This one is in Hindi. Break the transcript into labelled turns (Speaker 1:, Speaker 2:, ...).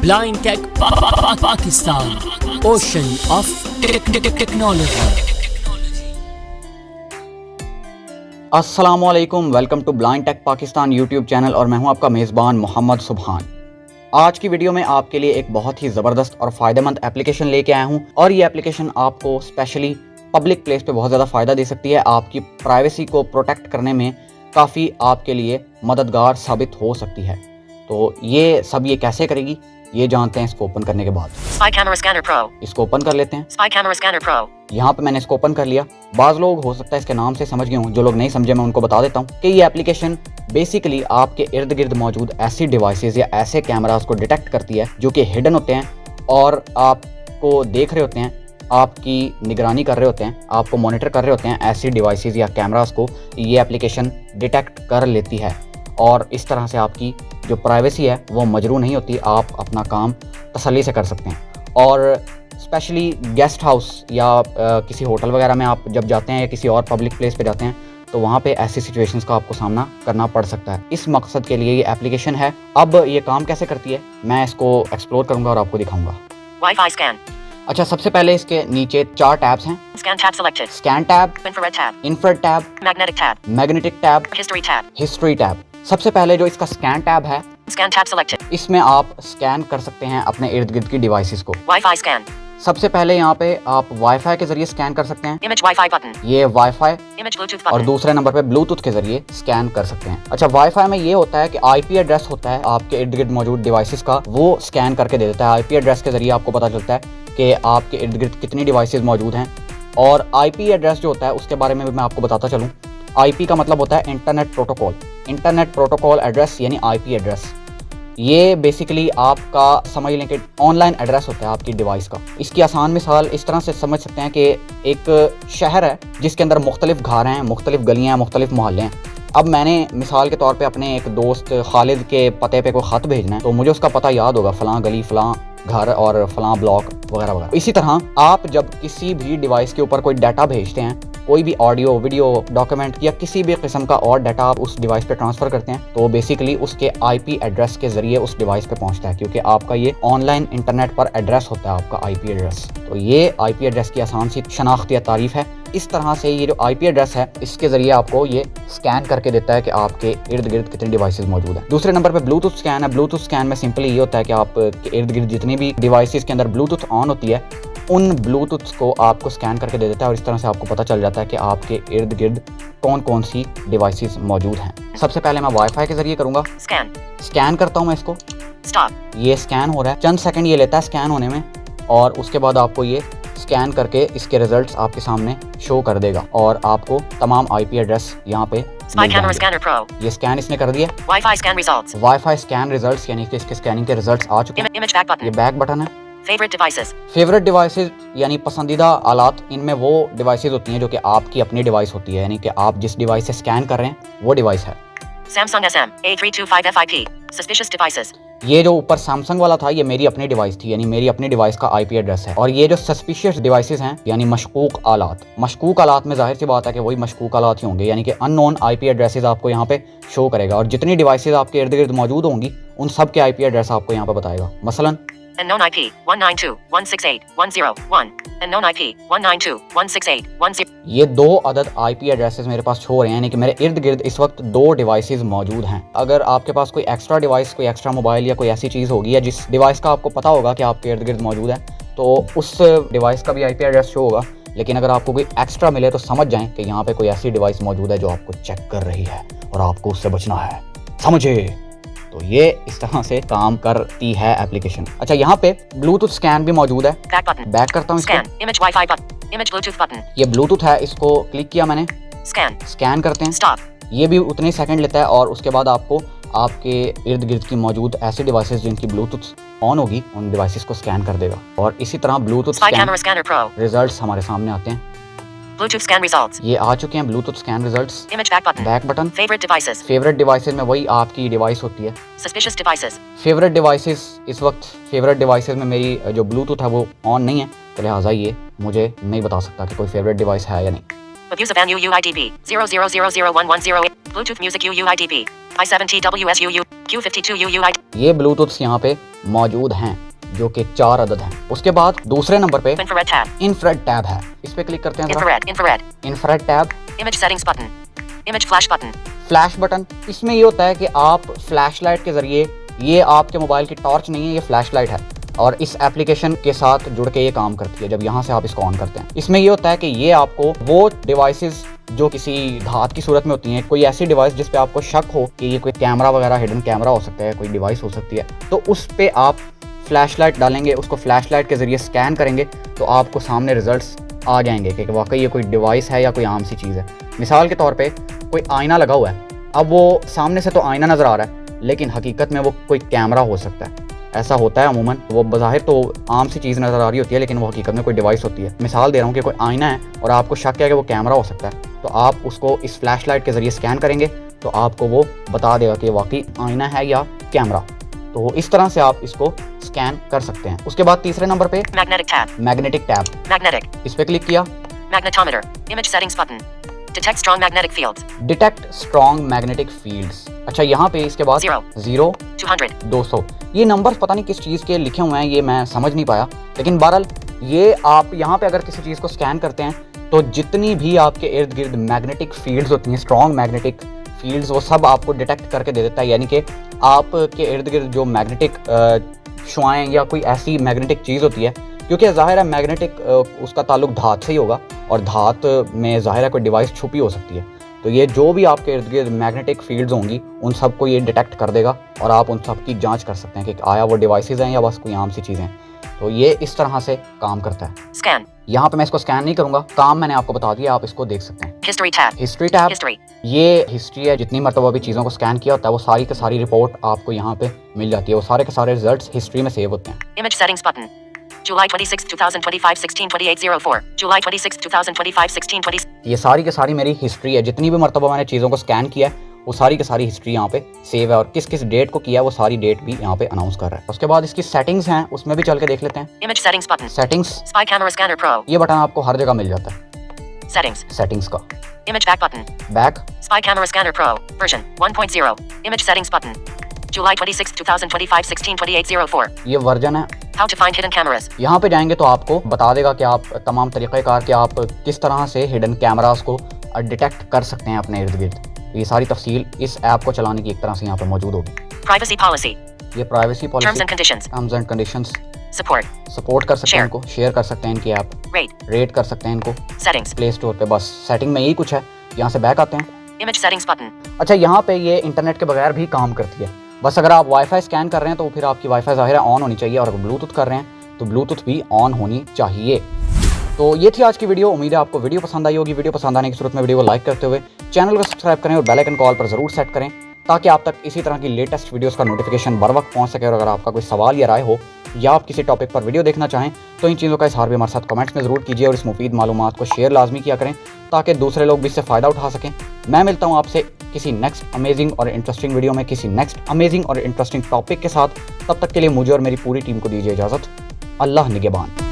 Speaker 1: Blind Tech Pakistan, Ocean of Technology.
Speaker 2: अस्सलामुअलैकुम, welcome to blind tech Pakistan YouTube channel और मैं हूं आपका मेज़बान मोहम्मद सुबहान। आज की वीडियो में आपके लिए एक बहुत ही ज़बरदस्त और फ़ायदेमंद एप्लीकेशन लेके आया हूं और ये एप्लीकेशन आपको स्पेशली पब्लिक प्लेस पे बहुत ज़्यादा फ़ायदा दे सकती है। आपकी प्राइवेसी को प्रोटेक्ट करने में काफ़ी आपके लिए मददगार साबित हो सकती है। तो ये कैसे करेगी ये जानते हैं इसको ओपन करने के बाद।
Speaker 3: Spy Camera Scanner Pro.
Speaker 2: इसको ओपन कर लेते हैं।
Speaker 3: Spy Camera Scanner Pro.
Speaker 2: यहाँ पे मैंने इसको ओपन कर लिया। बाज़ लोग हो सकता है इसके नाम से समझ गए हों, जो लोग नहीं समझे मैं उनको बता देता हूँ कि ये एप्लीकेशन बेसिकली आपके इर्द गिर्द मौजूद ऐसी डिवाइसेस या ऐसे कैमरास को डिटेक्ट करती है जो कि हिडन होते हैं और आपको देख रहे होते हैं, आपकी निगरानी कर रहे होते हैं, आपको मॉनिटर कर रहे होते हैं। ऐसी डिवाइसेस या कैमरास को ये एप्लीकेशन डिटेक्ट कर लेती है और इस तरह से आपकी जो प्राइवेसी है वो मजरू नहीं होती। आप अपना काम तसल्ली से कर सकते हैं। और स्पेशली गेस्ट हाउस या किसी होटल वगैरह में आप जब जाते हैं या किसी और पब्लिक प्लेस पे जाते हैं तो वहाँ पे ऐसी सिचुएशंस का आपको सामना करना पड़ सकता है। इस मकसद के लिए ये एप्लीकेशन है। अब ये काम कैसे करती है मैं इसको एक्सप्लोर करूँगा और आपको दिखाऊँगा।
Speaker 3: Wi-Fi Scan.
Speaker 2: अच्छा, सबसे पहले इसके नीचे 4 टैब्स हैं।
Speaker 3: Scan tab selected.
Speaker 2: Scan tab,
Speaker 3: Infrared tab.
Speaker 2: Infrared tab,
Speaker 3: Magnetic tab.
Speaker 2: Magnetic tab,
Speaker 3: History tab.
Speaker 2: History tab. सबसे पहले जो इसका स्कैन टैब है,
Speaker 3: Scan tab selected.
Speaker 2: इसमें आप स्कैन कर सकते हैं अपने इर्द गिर्द की डिवाइसेस को।
Speaker 3: Wi-Fi Scan.
Speaker 2: सबसे पहले यहाँ पे आप वाईफाई के जरिए स्कैन कर सकते हैं।
Speaker 3: Image Wi-Fi button.
Speaker 2: ये वाईफाई
Speaker 3: Image Bluetooth
Speaker 2: और
Speaker 3: button.
Speaker 2: दूसरे नंबर पे ब्लूटूथ के जरिए स्कैन कर सकते हैं। अच्छा, वाईफाई में ये होता है कि आईपी एड्रेस होता है आपके इर्द गिर्द मौजूद डिवाइसेस का, वो स्कैन करके दे देता है। आईपी एड्रेस के जरिए आपको पता चलता है कि आपके इर्द गिर्द कितनी डिवाइसेस मौजूद हैं। और आईपी एड्रेस जो होता है उसके बारे में भी मैं आपको बताता चलूँ। आईपी का मतलब होता है internet protocol. Internet protocol address यानी आईपी एड्रेस, ये बेसिकली आपका समझ लें कि ऑनलाइन एड्रेस होता है आपकी डिवाइस का। इसकी आसान मिसाल इस तरह से समझ सकते हैं कि एक शहर है जिसके अंदर मुख्तलिफ घर हैं, मुख्तलिफ गलियाँ हैं, मुख्तलिफ मोहल्ले हैं। अब मैंने मिसाल के तौर पे अपने एक दोस्त खालिद के पते पे कोई ख़त भेजना है तो मुझे उसका पता याद होगा, फ़लाँ गली, फ़लाँ घर और फ़लाँ ब्लॉक वगैरह वगैरह। इसी तरह आप जब किसी भी डिवाइस के ऊपर कोई डाटा भेजते हैं, कोई भी ऑडियो, वीडियो, डॉक्यूमेंट या किसी भी किस्म का और डाटा आप उस डिवाइस पे ट्रांसफ़र करते हैं तो बेसिकली उसके आईपी एड्रेस के ज़रिए उस डिवाइस पे पहुंचता है, क्योंकि आपका ये ऑनलाइन इंटरनेट पर एड्रेस होता है आपका आईपी एड्रेस। तो ये आईपी एड्रेस की आसान सी शनाख्त या तारीफ़ है। इस तरह से ये जो आईपी एड्रेस है इसके ज़रिए आपको ये स्कैन करके देता है कि आपके इर्द गिर्द कितनी डिवाइसेस मौजूद हैं। दूसरे नंबर पे ब्लूटूथ स्कैन है। ब्लूटूथ स्कैन में सिंपली ये होता है कि आपके इर्द गिर्द जितनी भी डिवाइसेस के अंदर ब्लूटूथ ऑन होती है उन ब्लूटूथ को आपको स्कैन करके दे देता है और इस तरह से आपको पता चल जाता है कि आपके इर्द गिर्द कौन कौन सी डिवाइसेस मौजूद हैं। सबसे पहले मैं वाईफाई के जरिए करूँगा। स्कैन करता हूँ मैं इसको।
Speaker 3: Stop.
Speaker 2: ये स्कैन हो रहा है, चंद सेकंड ये लेता है स्कैन होने में और उसके बाद आपको ये स्कैन करके इसके रिजल्ट्स आपके सामने शो कर देगा और आपको तमाम आईपी एड्रेस यहाँ पे
Speaker 3: Spy Camera Scanner Pro.
Speaker 2: ये स्कैन इसने कर दिया।
Speaker 3: Wi-Fi Scan Results.
Speaker 2: Wifi scan results यानी कि इसके स्कैनिंग के रिजल्ट्स आ चुके हैं।
Speaker 3: Image Back
Speaker 2: ये
Speaker 3: button.
Speaker 2: बैक बटन है।
Speaker 3: Favorite devices.
Speaker 2: फेवरेट डिवाइसेस यानी पसंदीदा आलात, इनमें वो डिवाइसेस होती हैं जो कि आपकी अपनी डिवाइस होती है, यानी कि आप जिस डिवाइस से स्कैन कर रहे हैं वो डिवाइस है।
Speaker 3: Samsung SM A325 FIP. Suspicious devices.
Speaker 2: ये जो ऊपर सैमसंग वाला था ये मेरी अपनी डिवाइस थी, यानी मेरी अपनी डिवाइस का आईपी एड्रेस है। और ये जो सस्पिशियस डिवाइसेस हैं यानी मशकूक आलात, मशकूक आलात में जाहिर सी बात है कि वही मशकूक आलात ही होंगे, यानी कि अननोन आईपी एड्रेसेस आपको यहाँ पे शो करेगा और जितनी डिवाइसेस आपके इर्द गिर्द मौजूद होंगी उन सब के आईपी एड्रेस आपको यहाँ पे बताएगा। मसलन
Speaker 3: Unknown IP 192.168.101. Unknown IP 192.168.10.
Speaker 2: ये 2 अदद आईपी एड्रेसेस मेरे पास शो हो रहे हैं, यानी कि मेरे इर्द गिर्द इस वक्त 2 डिवाइसेस मौजूद हैं। अगर आपके पास कोई एक्स्ट्रा डिवाइस, कोई एक्स्ट्रा मोबाइल या कोई ऐसी चीज़ होगी या जिस डिवाइस का आपको पता होगा कि आपके इर्द गिर्द मौजूद है तो उस डिवाइस का भी आईपी एड्रेस शो होगा। लेकिन अगर आपको कोई एक्स्ट्रा मिले तो समझ जाएं कि यहाँ पे कोई ऐसी डिवाइस मौजूद है जो आपको चेक कर रही है और आपको उससे बचना है, समझे। तो ये इस तरह से काम करती है एप्लीकेशन। अच्छा, यहाँ पे ब्लूटूथ स्कैन भी मौजूद है।
Speaker 3: Back button.
Speaker 2: बैक करता हूँ
Speaker 3: Scan.
Speaker 2: इसको।
Speaker 3: Image Wi-Fi button. Image Bluetooth button.
Speaker 2: ये ब्लूटूथ है, इसको क्लिक किया मैंने,
Speaker 3: Scan.
Speaker 2: स्कैन करते हैं।
Speaker 3: Stop.
Speaker 2: ये भी उतने ही सेकंड लेता है और उसके बाद आपको आपके इर्द गिर्द की मौजूद ऐसी डिवाइसेस जिनकी ब्लूटूथ ऑन होगी उन डिवाइसेस को स्कैन कर देगा और इसी तरह Bluetooth
Speaker 3: Spy
Speaker 2: scan
Speaker 3: Camera Scanner Pro.
Speaker 2: Results हमारे सामने आते हैं।
Speaker 3: Bluetooth scan results.
Speaker 2: ये आ चुके हैं Bluetooth scan results.
Speaker 3: Image back button.
Speaker 2: Back button.
Speaker 3: Favorite devices.
Speaker 2: Favourite devices में वही आपकी डिवाइस होती है।
Speaker 3: Suspicious devices.
Speaker 2: फेवरेट डिवाइसेस, इस वक्त फेवरेट डिवाइसेस में मेरी जो ब्लूटूथ है वो ऑन नहीं है, तो लिहाजा ये मुझे नहीं बता सकता कि कोई फेवरेट डिवाइस है या नहीं।
Speaker 3: With use of an UUIDP 00001108. Bluetooth music UUIDP. I7TWSUU, Q52UUI.
Speaker 2: ये ब्लूटूथ यहाँ पे मौजूद हैं जो कि 4 अदद हैं। उसके बाद दूसरे नंबर पे
Speaker 3: Infrared tab.
Speaker 2: इंफ्रारेड टैब है, इस पे क्लिक करते हैं जरा।
Speaker 3: Infrared.
Speaker 2: Infrared tab,
Speaker 3: Image settings button. Image flash button.
Speaker 2: Flash button. इसमें ये होता है कि आप फ्लैश लाइट के जरिए, ये आपके मोबाइल की टॉर्च नहीं है, ये फ्लैश लाइट है और इस एप्लीकेशन के साथ जुड़ के ये काम करती है जब यहाँ से आप इसको ऑन करते हैं। इसमें ये होता है कि ये आपको वो डिवाइसेस जो किसी धात की सूरत में होती हैं, कोई ऐसी डिवाइस जिस पे आपको शक हो कि ये कोई कैमरा वगैरह हिडन कैमरा हो सकता है, कोई डिवाइस हो सकती है, तो उस पे आप फ्लैश लाइट डालेंगे, उसको फ्लैश लाइट के ज़रिए स्कैन करेंगे तो आपको सामने रिजल्ट्स आ जाएंगे कि वाकई ये कोई डिवाइस है या कोई आम सी चीज़ है। मिसाल के तौर पे कोई आईना लगा हुआ है, अब वो सामने से तो आईना नज़र आ रहा है लेकिन हकीकत में वो कोई कैमरा हो सकता है। ऐसा होता है अमूमन, वो बज़ाहिर तो आम सी चीज़ नज़र आ रही होती है लेकिन वो हकीकत में कोई डिवाइस होती है। मिसाल दे रहा हूँ कि कोई आईना है और आपको शक है कि वो कैमरा हो सकता है, तो आप उसको इस फ्लैश लाइट के ज़रिए स्कैन करेंगे तो आपको वो बता देगा कि वाकई आईना है या कैमरा। तो इस तरह से आप इसको स्कैन कर सकते हैं। उसके बाद तीसरे नंबर पे
Speaker 3: Magnetic tab.
Speaker 2: Magnetic tab,
Speaker 3: Magnetic.
Speaker 2: इस पे क्लिक किया।
Speaker 3: Magnetometer. Image settings button. Detect strong magnetic fields.
Speaker 2: Detect strong magnetic fields. अच्छा, यहाँ पे इसके बाद 0,
Speaker 3: 200.
Speaker 2: 200, ये नंबर पता नहीं किस चीज़ के लिखे हुए हैं, ये मैं समझ नहीं पाया, लेकिन बहरहाल ये आप यहाँ पे अगर किसी चीज़ को स्कैन करते हैं तो जितनी भी आपके इर्द गिर्द मैग्नेटिक फील्ड्स होती हैं, स्ट्रॉन्ग मैग्नेटिक फील्ड्स, वो सब आपको डिटेक्ट करके दे देता है। यानी कि आपके इर्द गिर्द जो मैग्नेटिक शुआएँ या कोई ऐसी मैग्नेटिक चीज़ होती है, क्योंकि ज़ाहिर है मैग्नेटिक उसका ताल्लुक धात से ही होगा और धात में ज़ाहिर है कोई डिवाइस छुपी हो सकती है, तो ये जो भी आपके इर्द गिर्द मैग्नेटिक फील्ड्स होंगी उन सबको ये डिटेक्ट कर देगा और आप उन सब की जांच कर सकते हैं कि आया वो डिवाइसेस हैं या बस कोई आम सी चीज़ें हैं। तो ये इस तरह से काम करता है।
Speaker 3: Scan.
Speaker 2: यहाँ पे मैं इसको स्कैन नहीं करूँगा, काम मैंने आपको बता दिया, आप इसको देख सकते हैं।
Speaker 3: History tab.
Speaker 2: History tab,
Speaker 3: History.
Speaker 2: ये हिस्ट्री है, जितनी मरतबा भी चीज़ों को स्कैन किया होता है वो सारी की सारी रिपोर्ट आपको यहाँ पे मिल जाती है, वो सारे के सारे रिजल्ट्स हिस्ट्री में सेव होते हैं।
Speaker 3: Image settings button. July 26, 2025, 16:28:04. July 26, 2025, 16:20.
Speaker 2: ये सारी की सारी मेरी हिस्ट्री है, जितनी भी मरतबा मैंने चीज़ों को स्कैन किया है वो सारी की सारी हिस्ट्री यहाँ पे सेव है और किस किस डेट को किया है वो सारी डेट भी यहाँ पे अनाउंस कर रहा है। उसके बाद इसकी सेटिंग्स हैं, उसमें भी चल के देख लेते हैं।
Speaker 3: Image settings button.
Speaker 2: Settings,
Speaker 3: Spy camera scanner pro.
Speaker 2: ये बटन आपको हर जगह मिल जाता है
Speaker 3: Settings.
Speaker 2: सेटिंग्स का।
Speaker 3: Image back button.
Speaker 2: Back,
Speaker 3: Spy camera scanner pro. Version 1.0. Image settings button. July 26, 2025, 16:28:04.
Speaker 2: ये वर्जन है।
Speaker 3: How to find hidden cameras.
Speaker 2: यहाँ पे जाएंगे तो आपको बता देगा कि आप तमाम तरीक़ेकार के आप किस तरह से हिडन कैमरास को डिटेक्ट कर सकते हैं अपने इर्द गिर्द। ये सारी तफसील इस ऐप को चलाने की एक तरह से यहाँ पे मौजूद होगी।
Speaker 3: Privacy policy.
Speaker 2: ये privacy
Speaker 3: Terms
Speaker 2: policy,
Speaker 3: and conditions.
Speaker 2: Terms and conditions,
Speaker 3: Support.
Speaker 2: Support कर सकते हैं
Speaker 3: Share.
Speaker 2: इनको, शेयर कर सकते हैं इनकी ऐप,
Speaker 3: Rate.
Speaker 2: रेट कर सकते हैं इनको
Speaker 3: Settings.
Speaker 2: प्ले स्टोर पे। बस सेटिंग में यही कुछ है। यहाँ से बैक आते हैं।
Speaker 3: Image settings button.
Speaker 2: अच्छा, यहाँ पे ये इंटरनेट के बगैर भी काम करती है, बस अगर आप वाईफाई स्कैन कर रहे हैं तो फिर आपकी वाईफाई ज़ाहिर है ऑन होनी चाहिए और अगर ब्लूटूथ कर रहे हैं तो ब्लूटूथ भी ऑन होनी चाहिए। तो ये थी आज की वीडियो, उम्मीद है आपको वीडियो पसंद आई होगी। वीडियो पसंद आने की सूरत में वीडियो को लाइक करते हुए चैनल को सब्सक्राइब करें और बेल आइकन कॉल पर ज़रूर सेट करें ताकि आप तक इसी तरह की लेटेस्ट वीडियोस का नोटिफिकेशन बर वक्त पहुंच सके। और अगर आपका कोई सवाल या राय हो या आप किसी टॉपिक पर वीडियो देखना चाहें तो इन चीज़ों का इज़हार भी हमारे साथ कमेंट्स में ज़रूर कीजिए और इस मुफीद मालूमात को शेयर लाजमी किया करें ताकि दूसरे लोग भी इससे फ़ायदा उठा सकें। मैं मिलता हूँ आपसे किसी नेक्स्ट अमेजिंग और इंटरेस्टिंग वीडियो में किसी नेक्स्ट अमेजिंग और इंटरेस्टिंग टॉपिक के साथ। तब तक के लिए मुझे और मेरी पूरी टीम को दीजिए इजाज़त। अल्लाह निगहबान।